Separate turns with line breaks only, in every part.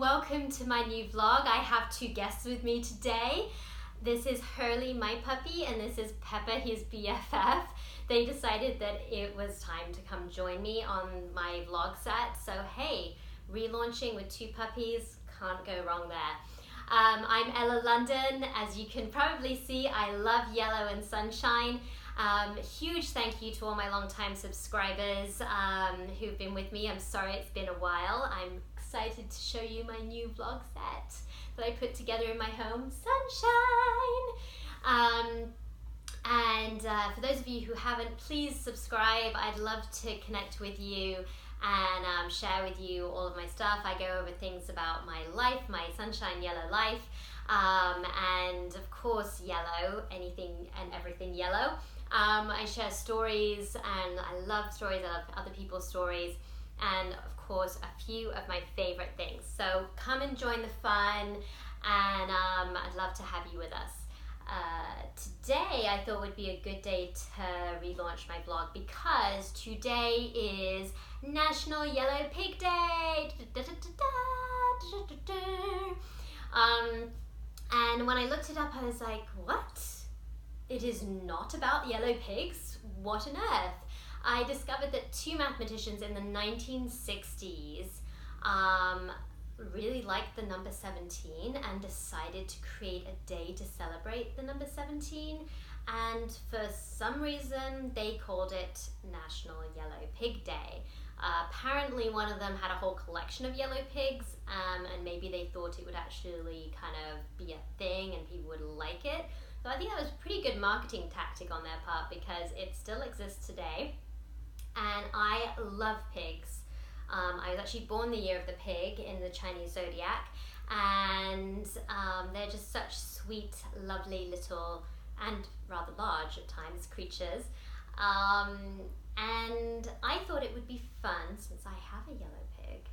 welcome to my new vlog. I have two guests with me today. This is Hurley, my puppy, and this is Pepper, his BFF. They decided that it was time to come join me on my vlog set. So hey, relaunching with two puppies, can't go wrong there. I'm Ella London. As you can probably see, I love yellow and sunshine. Huge thank you to all my long-time subscribers who've been with me. I'm sorry it's been a while. I'm excited to show you my new vlog set that I put together in my home. Sunshine! For those of you who haven't, please subscribe. I'd love to connect with you and share with you all of my stuff. I go over things about my life, my sunshine yellow life, and of course yellow, anything and everything yellow. I share stories, and I love stories. I love other people's stories, and of course a few of my favorite things. So come and join the fun, and I'd love to have you with us. Today I thought would be a good day to relaunch my vlog because today is National Yellow Pig Day. And when I looked it up, I was like, what? It is not about yellow pigs? What on earth? I discovered that two mathematicians in the 1960s really liked the number 17 and decided to create a day to celebrate the number 17, and for some reason they called it National Yellow Pig Day. Apparently one of them had a whole collection of yellow pigs, and maybe they thought it would actually kind of be a thing and people would like it. So I think that was a pretty good marketing tactic on their part because it still exists today, and I love pigs. I was actually born the year of the pig in the Chinese zodiac, and they're just such sweet, lovely little, and rather large at times, creatures. And I thought it would be fun, since I have a yellow pig,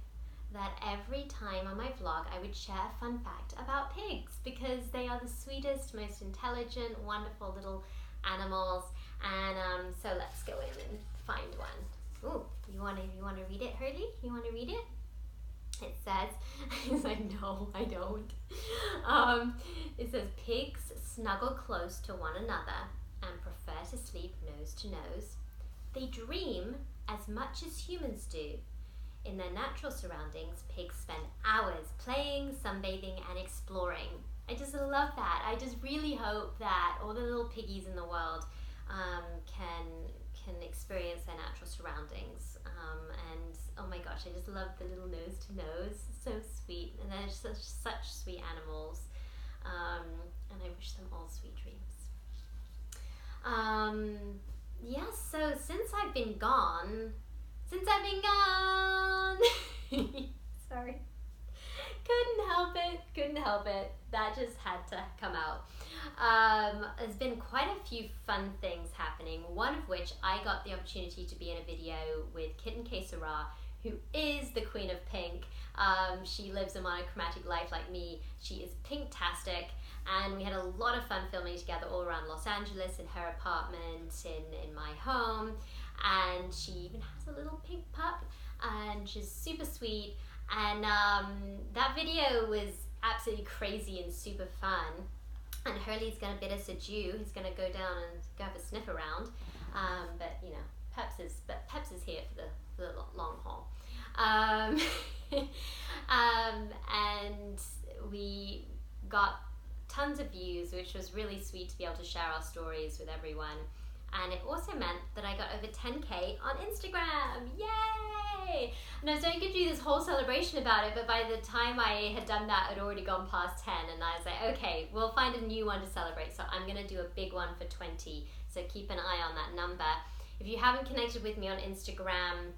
that every time on my vlog I would share a fun fact about pigs, because they are the sweetest, most intelligent, wonderful little animals. And so let's go in and find one. Ooh, you wanna read it, Hurley? You wanna read it? It says, he's like, no, I don't. It says, pigs snuggle close to one another and prefer to sleep nose to nose. They dream as much as humans do. In their natural surroundings, pigs spend hours playing, sunbathing, and exploring. I just love that. I just really hope that all the little piggies in the world can experience their natural surroundings. And oh my gosh, I just love the little nose to nose. So sweet, and they're such sweet animals. And I wish them all sweet dreams. Yes, so since I've been gone, sorry, couldn't help it, that just had to come out. There's been quite a few fun things happening, one of which I got the opportunity to be in a video with Kitten Que Sera, who is the queen of pink. She lives a monochromatic life like me. She is pink-tastic, and we had a lot of fun filming together all around Los Angeles, in her apartment, in my home, and she even has a little pink pup, and she's super sweet. And that video was absolutely crazy and super fun. And Hurley's gonna bid us adieu. He's gonna go down and go have a sniff around. But you know, Peps is here for the long haul. And we got tons of views, which was really sweet to be able to share our stories with everyone. And it also meant that I got over 10K on Instagram. Yay! And I was going to do this whole celebration about it, but by the time I had done that, I'd already gone past 10, and I was like, okay, we'll find a new one to celebrate. So I'm going to do a big one for 20. So keep an eye on that number. If you haven't connected with me on Instagram,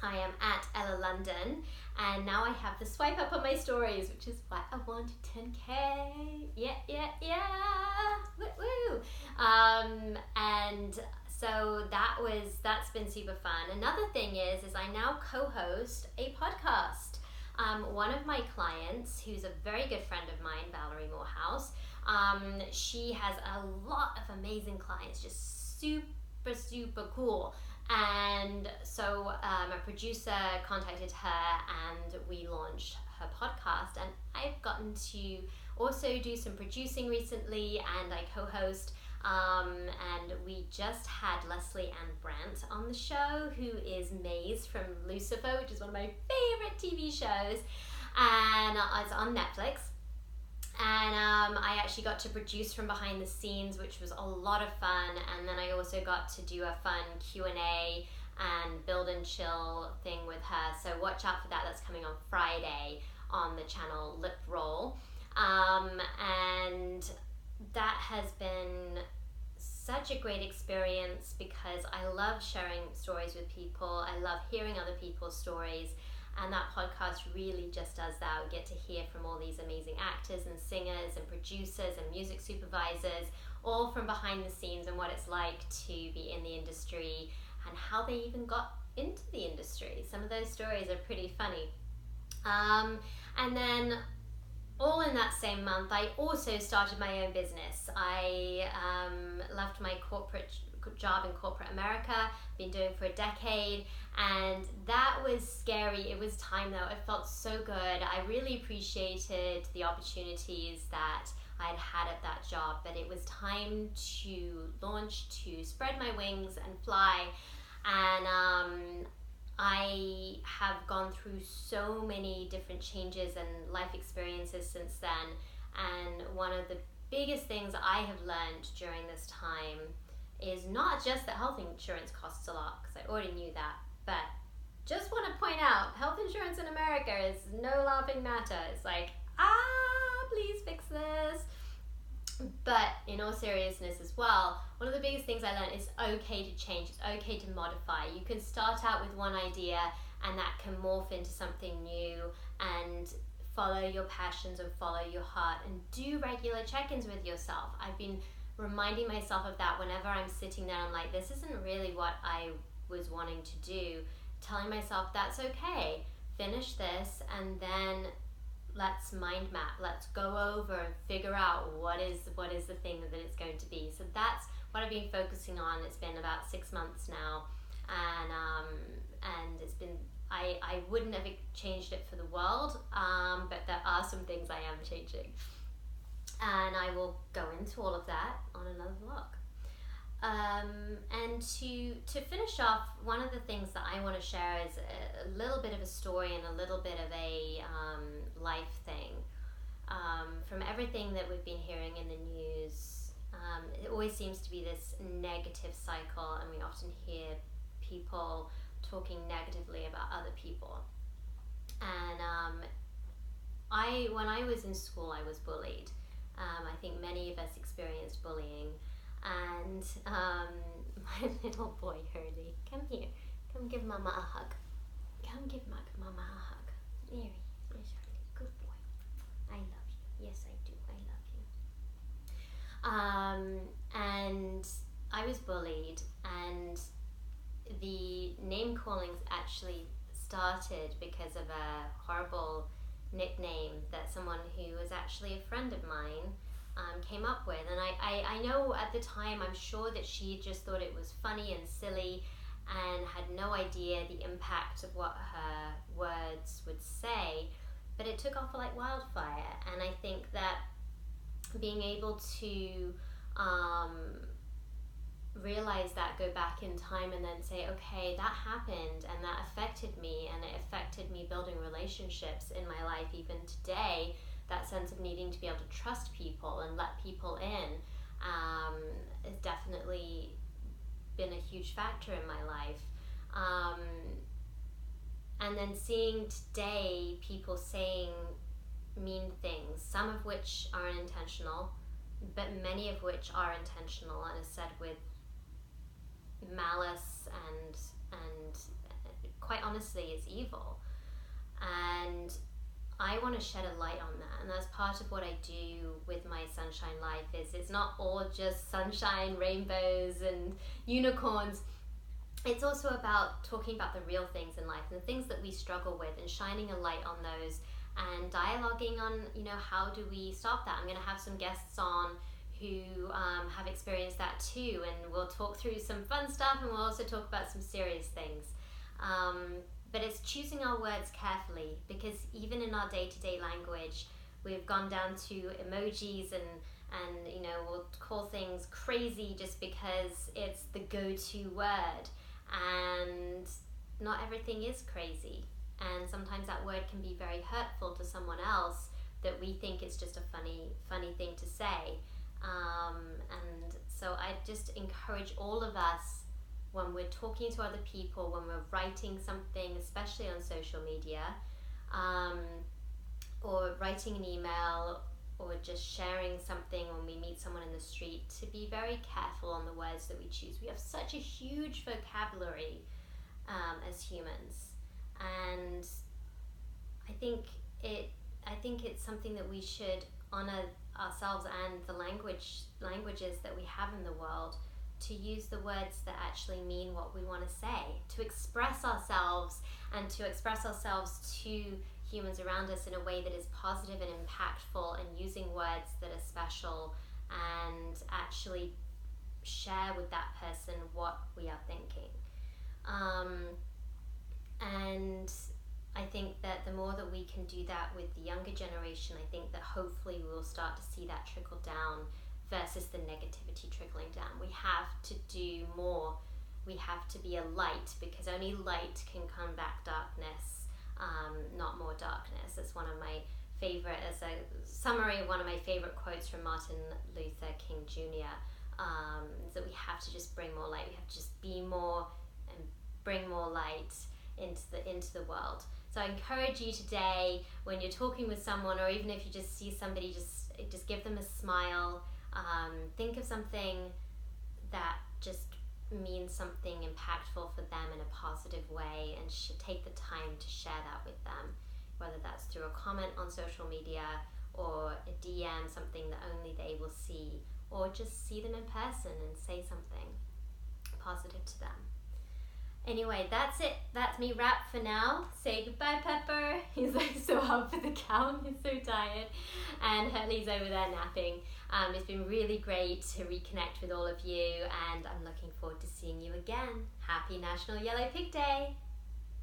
I am at Ella London, and now I have the swipe up on my stories, which is why I wanted 10K. Yeah. Woo. And so that's been super fun. Another thing is I now co-host a podcast. One of my clients, who's a very good friend of mine, Valerie Morehouse, she has a lot of amazing clients, just super cool. And so a producer contacted her, and we launched her podcast, gotten to also do some producing recently, and I co-host. And we just had Leslie Ann Brandt on the show, who is Maze from Lucifer, which is one of my favorite TV shows, and it's on Netflix. And I actually got to produce from behind the scenes, which was a lot of fun. And then I also got to do a fun Q&A and build and chill thing with her. So watch out for that. That's coming on Friday on the channel Lip Roll. And that has been such a great experience because I love sharing stories with people. I love hearing other people's stories. And that podcast really just does that. We get to hear from all these amazing actors and singers and producers and music supervisors, all from behind the scenes, and what it's like to be in the industry and how they even got into the industry. Some of those stories are pretty funny. And then all in that same month, I also started my own business. I left my corporate job in corporate America, been doing for a decade, and that was scary. It was time though. It felt so good. I really appreciated the opportunities that I'd had at that job, but it was time to launch, to spread my wings and fly. And I have gone through so many different changes and life experiences since then, and one of the biggest things I have learned during this time is not just that health insurance costs a lot, because I already knew that, but just want to point out, health insurance in America is no laughing matter. It's like, please fix this. But in all seriousness as well, one of the biggest things I learned is okay to change, it's okay to modify. You can start out with one idea and that can morph into something new, and follow your passions and follow your heart, and do regular check-ins with yourself. I've been reminding myself of that whenever I'm sitting there and like, this isn't really what I was wanting to do, telling myself that's okay, finish this, and then let's mind map, let's go over and figure out what is the thing that it's going to be. So that's what I've been focusing on. It's been about 6 months now, and it's been, I wouldn't have changed it for the world, but there are some things I am changing. And I will go into all of that on another vlog. And to finish off, one of the things that I want to share is a little bit of a story and a little bit of a life thing. From everything that we've been hearing in the news, it always seems to be this negative cycle, and we often hear people talking negatively about other people. And when I was in school, I was bullied. I think many of us experienced bullying, and my little boy Hurley, come here, come give Mama a hug. Come give Mama a hug. There he is, Hurley, good boy. I love you. Yes, I do. I love you. And I was bullied, and the name callings actually started because of a horrible nickname that someone who was actually a friend of mine came up with. And I know at the time, I'm sure that she just thought it was funny and silly and had no idea the impact of what her words would say, but it took off like wildfire. And I think that being able to realize that, go back in time and then say, okay, that happened and that affected me, and it affected me building relationships in my life even today. That sense of needing to be able to trust people and let people in has definitely been a huge factor in my life. And then seeing today people saying mean things, some of which are unintentional, but many of which are intentional and is said with malice and quite honestly, it's evil. And I want to shed a light on that, and that's part of what I do with my Sunshine Life. Is it's not all just sunshine, rainbows and unicorns. It's also about talking about the real things in life and the things that we struggle with, and shining a light on those, and dialoguing on, how do we stop that. I'm going to have some guests on who have experienced that too, and we'll talk through some fun stuff, and we'll also talk about some serious things. But it's choosing our words carefully, because even in our day-to-day language, we've gone down to emojis and you know, we'll call things crazy just because it's the go-to word, and not everything is crazy, and sometimes that word can be very hurtful to someone else that we think it's just a funny thing to say. And so I just encourage all of us, when we're talking to other people, when we're writing something, especially on social media, or writing an email, or just sharing something when we meet someone in the street, to be very careful on the words that we choose. We have such a huge vocabulary as humans, and I think it's something that we should honor ourselves and the languages that we have in the world, to use the words that actually mean what we want to say, to express ourselves, and to express ourselves to humans around us in a way that is positive and impactful, and using words that are special, and actually share with that person what we are thinking. And I think that the more that we can do that with the younger generation, I think that hopefully we will start to see that trickle down versus the negativity trickling down. We have to do more. We have to be a light, because only light can combat darkness, not more darkness. That's one of my favorite, as a summary of one of my favorite quotes from Martin Luther King Jr., is that we have to just bring more light. We have to just be more and bring more light into the world. So I encourage you today, when you're talking with someone, or even if you just see somebody, just give them a smile. Think of something that just means something impactful for them in a positive way, and take the time to share that with them, whether that's through a comment on social media, or a DM, something that only they will see, or just see them in person and say something positive to them. Anyway, that's it. That's me wrapped for now. Say goodbye, Pepper. He's like so up for the count. He's so tired. And Hurley's over there napping. It's been really great to reconnect with all of you, and I'm looking forward to seeing you again. Happy National Yellow Pig Day.